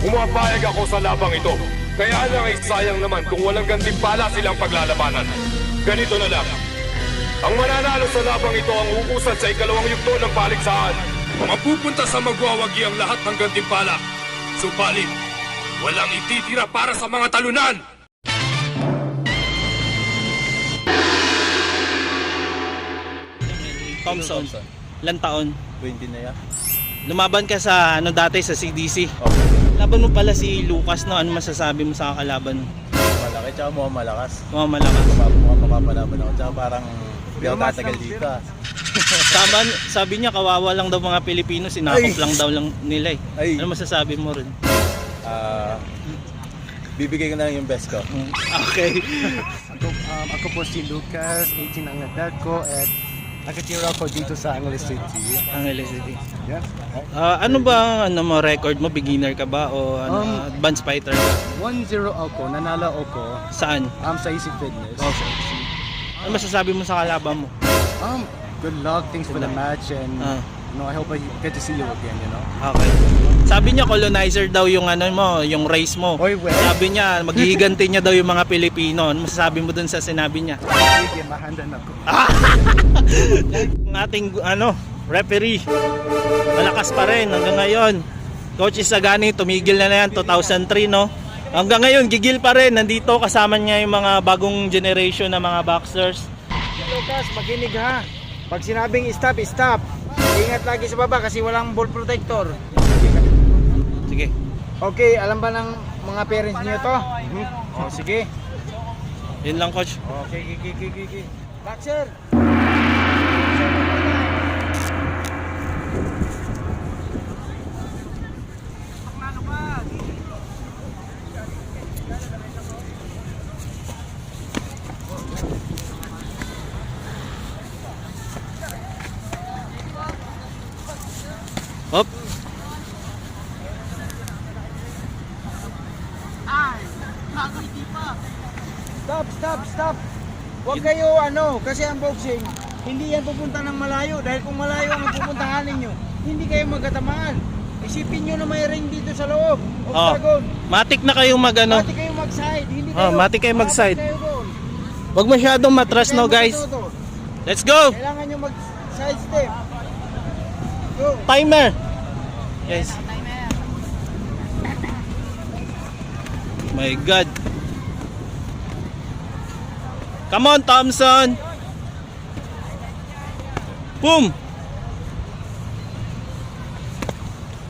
Umapayag ako sa labang ito. Kaya lang ay sayang naman kung walang gantimpala silang paglalabanan. Ganito na lang. Ang mananalo sa labang ito ang uusan sa ikalawang yugto ng paligsahan. Mapupunta sa magwawagi ang lahat ng gantimpala. Subalit, walang ititira para sa mga talunan! Thompson. Ilang taon? 20 na yan. Lumaban ka sa dati sa CDC. Okay. Laban mo pala si Lucas, no? Ano masasabi mo sa kalaban mo? Malaki, tsaka mukhang malakas. Mga malakas. Mukhang mapapalaban ako. Tsaka parang hindi ako tatagal dito. Sabi niya kawawa lang daw mga Pilipino, sinakop lang daw lang nila eh. Ay. Ano masasabi mo rin? Bibigay ko na lang yung best ko. Okay. Ako po si Lucas, 18 ang edad ko at nakatira ako dito sa Angeles City. Angeles City. Yeah. Ano ba mo record mo? Beginner ka ba o advanced fighter ka? 1-0 ako, nanalo ako Saan? sa Easy Fitness. Okay. Ano masasabi mo sa kalaban mo? Good luck, thanks for the match and I hope I get to see you again, Okay. Sabi niya colonizer daw yung yung race mo. Oy, well. Sabi niya maghihiganti niya daw yung mga Pilipino. Ano masasabi mo dun sa sinabi niya? Sige, mahanda na ako. Ang ating referee malakas pa rin hanggang ngayon. Coach Isagani tumigil na yan 2003, no? Hanggang ngayon gigil pa rin, nandito kasama niya yung mga bagong generation na mga boxers. Lucas, makinig ha. Pag sinabing stop, stop. Ingat lagi sa baba kasi walang ball protector. Sige. Okay, alam ba ng mga parents niyo to? Oh, sige. Yun lang, coach. Okay. Boxer. Hop. Stop. Huwag kayo kasi ang boxing, hindi yan pupunta ng malayo dahil kung malayo ang pupuntahan ninyo, hindi kayo magkatamaan. Isipin nyo na may ring dito sa loob. Octagon. Matik na kayong Mati kayo mag-side, hindi kayo. matik kayo mag-side. Kayo doon. Wag masyadong matras, no, guys. Let's go. Kailangan nyo mag-side step. Go. Timer. Yes. My God. Come on, Thompson. Boom.